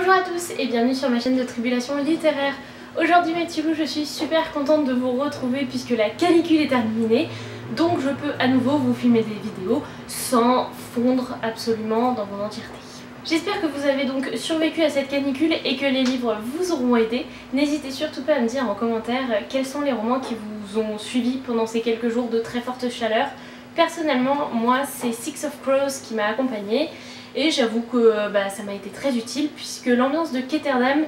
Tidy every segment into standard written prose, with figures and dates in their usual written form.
Bonjour à tous et bienvenue sur ma chaîne de Tribulation littéraire. Aujourd'hui mes petits loups, je suis super contente de vous retrouver puisque la canicule est terminée. Donc je peux à nouveau vous filmer des vidéos sans fondre absolument dans mon entièreté. J'espère que vous avez donc survécu à cette canicule et que les livres vous auront aidé. N'hésitez surtout pas à me dire en commentaire quels sont les romans qui vous ont suivi pendant ces quelques jours de très forte chaleur. Personnellement, moi c'est Six of Crows qui m'a accompagnée et j'avoue que ça m'a été très utile puisque l'ambiance de Ketterdam,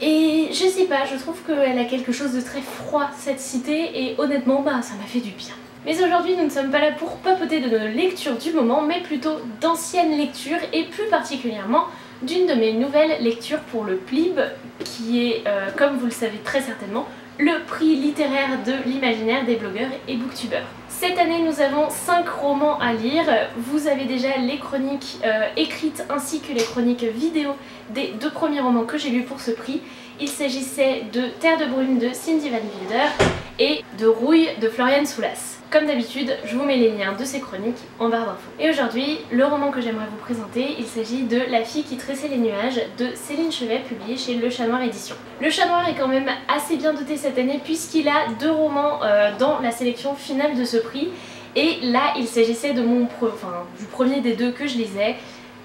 et je sais pas, je trouve qu'elle a quelque chose de très froid cette cité et honnêtement ça m'a fait du bien. Mais aujourd'hui nous ne sommes pas là pour papoter de nos lectures du moment mais plutôt d'anciennes lectures et plus particulièrement d'une de mes nouvelles lectures pour le PLIB qui est, comme vous le savez très certainement, le prix littéraire de l'imaginaire des blogueurs et booktubeurs. Cette année nous avons 5 romans à lire, vous avez déjà les chroniques écrites ainsi que les chroniques vidéo des 2 premiers romans que j'ai lus pour ce prix. Il s'agissait de Terre de brume de Cindy Van Wilder et de Rouille de Florian Soulas. Comme d'habitude, je vous mets les liens de ces chroniques en barre d'infos. Et aujourd'hui, le roman que j'aimerais vous présenter, il s'agit de La fille qui tressait les nuages de Céline Chevet, publié chez Le Chat Noir Éditions. Le Chat Noir est quand même assez bien doté cette année puisqu'il a 2 romans dans la sélection finale de ce prix. Et là, il s'agissait de du premier des 2 que je lisais.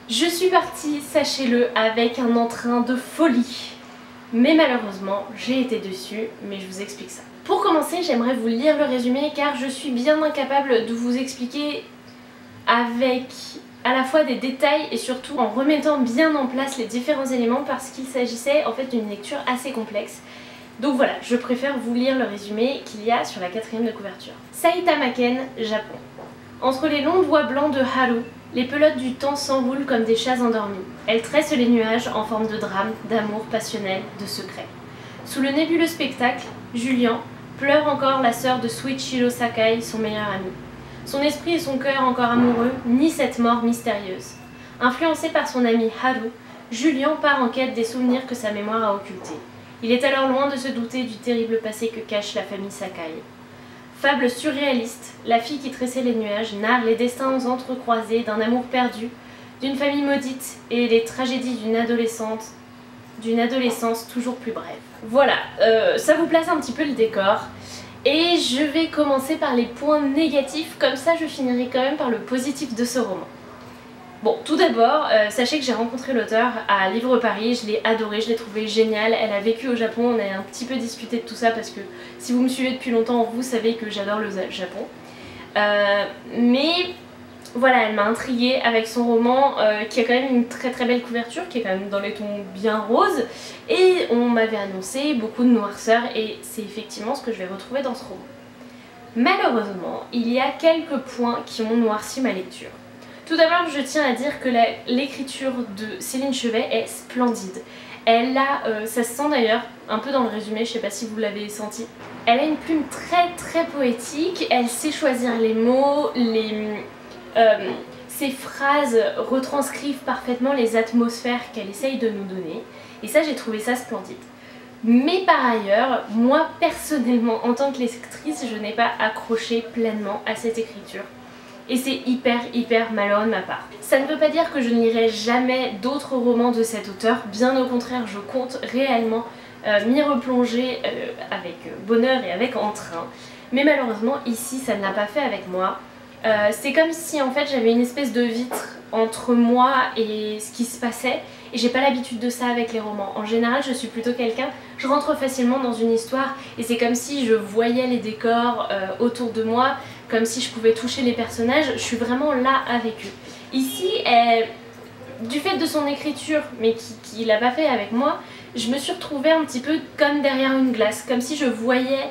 Je suis partie, sachez-le, avec un entrain de folie. Mais malheureusement, j'ai été déçue, mais je vous explique ça. Pour commencer, j'aimerais vous lire le résumé car je suis bien incapable de vous expliquer avec à la fois des détails et surtout en remettant bien en place les différents éléments parce qu'il s'agissait en fait d'une lecture assez complexe. Donc voilà, je préfère vous lire le résumé qu'il y a sur la 4e de couverture. Saitamaken, Japon. Entre les longs doigts blancs de Haru, les pelotes du temps s'enroulent comme des chats endormis. Elles tressent les nuages en forme de drame, d'amour passionnel, de secret. Sous le nébuleux spectacle, Julian pleure encore la sœur de Suichiro Sakai, son meilleur ami. Son esprit et son cœur encore amoureux nient cette mort mystérieuse. Influencé par son ami Haru, Julian part en quête des souvenirs que sa mémoire a occultés. Il est alors loin de se douter du terrible passé que cache la famille Sakai. Fable surréaliste, La fille qui tressait les nuages narre les destins entrecroisés d'un amour perdu, d'une famille maudite et les tragédies d'une adolescence toujours plus brève. Voilà, ça vous place un petit peu le décor. Et je vais commencer par les points négatifs, comme ça je finirai quand même par le positif de ce roman. Bon, tout d'abord, sachez que j'ai rencontré l'auteur à Livre Paris, je l'ai adorée, je l'ai trouvée géniale. Elle a vécu au Japon, on a un petit peu discuté de tout ça parce que si vous me suivez depuis longtemps, vous savez que j'adore le Japon. Mais voilà, elle m'a intriguée avec son roman qui a quand même une très très belle couverture, qui est quand même dans les tons bien roses. Et on m'avait annoncé beaucoup de noirceur et c'est effectivement ce que je vais retrouver dans ce roman. Malheureusement, il y a quelques points qui ont noirci ma lecture. Tout d'abord, je tiens à dire que l'écriture de Céline Chevet est splendide. Elle a, ça se sent d'ailleurs un peu dans le résumé, je sais pas si vous l'avez senti. Elle a une plume très très poétique, elle sait choisir les mots, ses phrases retranscrivent parfaitement les atmosphères qu'elle essaye de nous donner. Et ça, j'ai trouvé ça splendide. Mais par ailleurs, moi personnellement, en tant que lectrice, je n'ai pas accroché pleinement à cette écriture. Et c'est hyper malheureux de ma part. Ça ne veut pas dire que je ne lirai jamais d'autres romans de cet auteur, bien au contraire, je compte réellement m'y replonger avec bonheur et avec entrain. Mais malheureusement, ici, ça ne l'a pas fait avec moi. C'est comme si en fait j'avais une espèce de vitre entre moi et ce qui se passait et j'ai pas l'habitude de ça avec les romans. En général je suis plutôt quelqu'un, je rentre facilement dans une histoire et c'est comme si je voyais les décors autour de moi, comme si je pouvais toucher les personnages, je suis vraiment là avec eux. Ici, du fait de son écriture, mais qui l'a pas fait avec moi, je me suis retrouvée un petit peu comme derrière une glace, comme si je voyais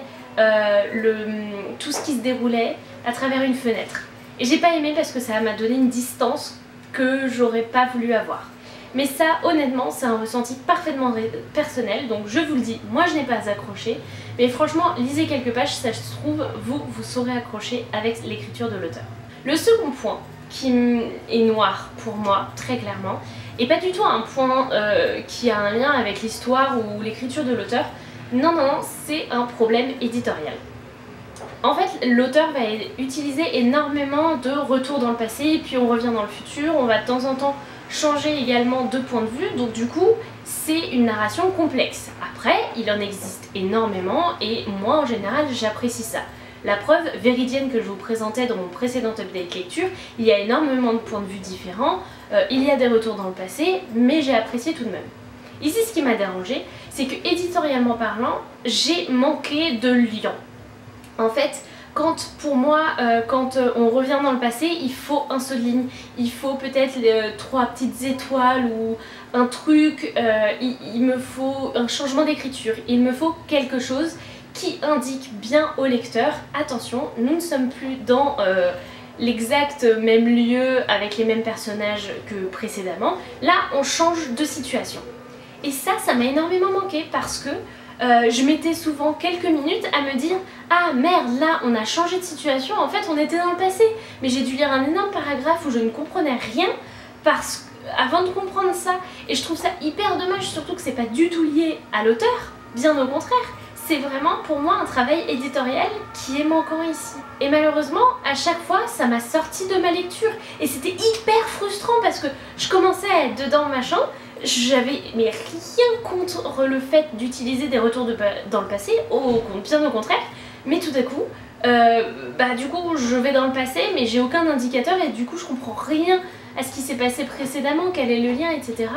tout ce qui se déroulait à travers une fenêtre. Et j'ai pas aimé parce que ça m'a donné une distance que j'aurais pas voulu avoir. Mais ça, honnêtement, c'est un ressenti parfaitement personnel, donc je vous le dis, moi je n'ai pas accroché, mais franchement, lisez quelques pages, ça se trouve, vous saurez accrocher avec l'écriture de l'auteur. Le second point, qui est noir pour moi, très clairement, et pas du tout un point qui a un lien avec l'histoire ou l'écriture de l'auteur, non, c'est un problème éditorial. En fait, l'auteur va utiliser énormément de retours dans le passé, puis on revient dans le futur, on va de temps en temps changer également de point de vue, donc du coup c'est une narration complexe. Après, il en existe énormément et moi en général j'apprécie ça. La preuve, Véridienne, que je vous présentais dans mon précédent update lecture, il y a énormément de points de vue différents, il y a des retours dans le passé, mais j'ai apprécié tout de même. Ici, ce qui m'a dérangé, c'est que éditorialement parlant, j'ai manqué de lien. En fait, pour moi, quand on revient dans le passé, il faut un saut de ligne, il faut peut-être 3 petites étoiles ou un truc, il me faut un changement d'écriture, il me faut quelque chose qui indique bien au lecteur, attention, nous ne sommes plus dans l'exact même lieu avec les mêmes personnages que précédemment, là on change de situation. Et ça m'a énormément manqué parce que je mettais souvent quelques minutes à me dire « Ah merde, là on a changé de situation, en fait on était dans le passé ». Mais j'ai dû lire un énorme paragraphe où je ne comprenais rien avant de comprendre ça. Et je trouve ça hyper dommage, surtout que c'est pas du tout lié à l'auteur, bien au contraire. C'est vraiment pour moi un travail éditorial qui est manquant ici. Et malheureusement, à chaque fois, ça m'a sorti de ma lecture. Et c'était hyper frustrant parce que je commençais à être dedans machin, j'avais mais rien contre le fait d'utiliser des retours dans le passé, bien au contraire, mais tout à coup, du coup je vais dans le passé mais j'ai aucun indicateur et du coup je comprends rien à ce qui s'est passé précédemment, quel est le lien, etc.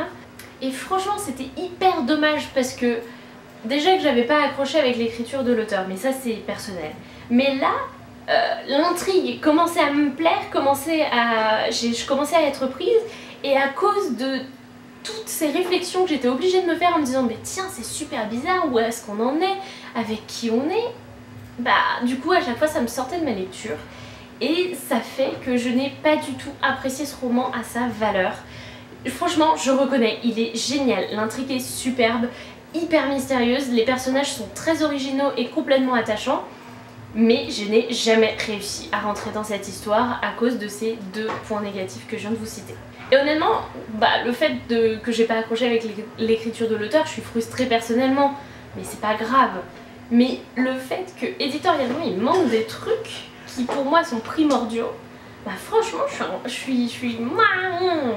Et franchement c'était hyper dommage parce que déjà que j'avais pas accroché avec l'écriture de l'auteur, mais ça c'est personnel. Mais là, l'intrigue commençait à me plaire, je commençais à être prise et à cause de toutes ces réflexions que j'étais obligée de me faire en me disant mais tiens c'est super bizarre, où est-ce qu'on en est, avec qui on est, du coup à chaque fois ça me sortait de ma lecture et ça fait que je n'ai pas du tout apprécié ce roman à sa valeur. Franchement je reconnais, il est génial, l'intrigue est superbe, hyper mystérieuse, les personnages sont très originaux et complètement attachants, mais je n'ai jamais réussi à rentrer dans cette histoire à cause de ces 2 points négatifs que je viens de vous citer. Et honnêtement, le fait que j'ai pas accroché avec l'écriture de l'auteur, je suis frustrée personnellement, mais c'est pas grave. Mais le fait que éditorialement il manque des trucs qui pour moi sont primordiaux, franchement je suis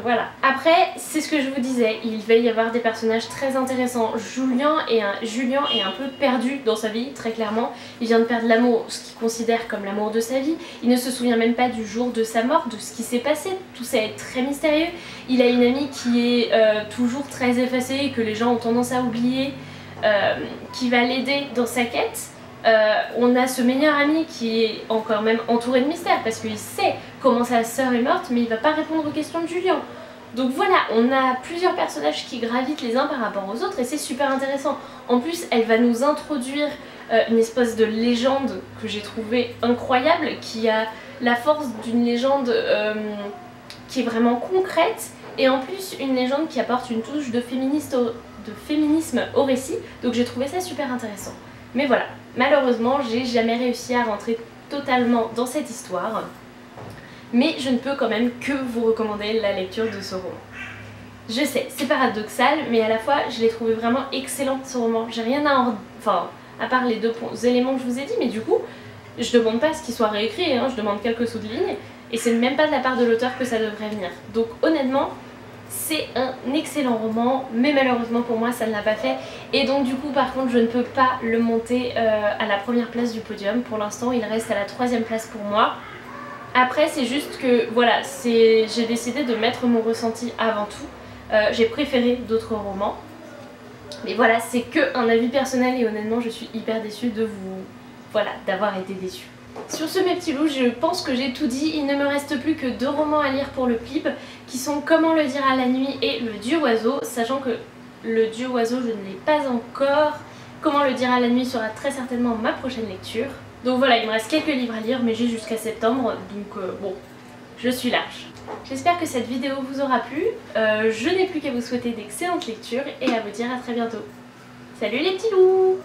voilà. Après c'est ce que je vous disais, il va y avoir des personnages très intéressants. Julien est un peu perdu dans sa vie, très clairement. Il vient de perdre l'amour, ce qu'il considère comme l'amour de sa vie. Il ne se souvient même pas du jour de sa mort, de ce qui s'est passé. Tout ça est très mystérieux. Il a une amie qui est toujours très effacée et que les gens ont tendance à oublier, qui va l'aider dans sa quête. On a ce meilleur ami qui est encore même entouré de mystère parce qu'il sait comment sa sœur est morte mais il va pas répondre aux questions de Julien. Donc voilà, on a plusieurs personnages qui gravitent les uns par rapport aux autres et c'est super intéressant. En plus elle va nous introduire une espèce de légende que j'ai trouvée incroyable, qui a la force d'une légende qui est vraiment concrète et en plus une légende qui apporte une touche de féminisme au récit, donc j'ai trouvé ça super intéressant. Mais voilà, malheureusement j'ai jamais réussi à rentrer totalement dans cette histoire, mais je ne peux quand même que vous recommander la lecture de ce roman. Je sais, c'est paradoxal, mais à la fois je l'ai trouvé vraiment excellent ce roman. J'ai rien à part les 2 éléments que je vous ai dit, mais du coup je demande pas à ce qu'il soit réécrit, je demande quelques sauts de ligne, et c'est même pas de la part de l'auteur que ça devrait venir. Donc honnêtement, c'est un excellent roman, mais malheureusement pour moi ça ne l'a pas fait. Et donc du coup par contre je ne peux pas le monter à la première place du podium. Pour l'instant il reste à la 3e place pour moi. Après c'est juste que voilà, j'ai décidé de mettre mon ressenti avant tout. J'ai préféré d'autres romans. Mais voilà, c'est que un avis personnel et honnêtement je suis hyper déçue d'avoir été déçue. Sur ce mes petits loups, je pense que j'ai tout dit. Il ne me reste plus que 2 romans à lire pour le PLIB, qui sont Comment le dire à la nuit et Le Dieu Oiseau, sachant que Le Dieu Oiseau je ne l'ai pas encore. Comment le dire à la nuit sera très certainement ma prochaine lecture. Donc voilà, il me reste quelques livres à lire, mais j'ai jusqu'à septembre, donc bon, je suis large. J'espère que cette vidéo vous aura plu. Je n'ai plus qu'à vous souhaiter d'excellentes lectures et à vous dire à très bientôt. Salut les petits loups!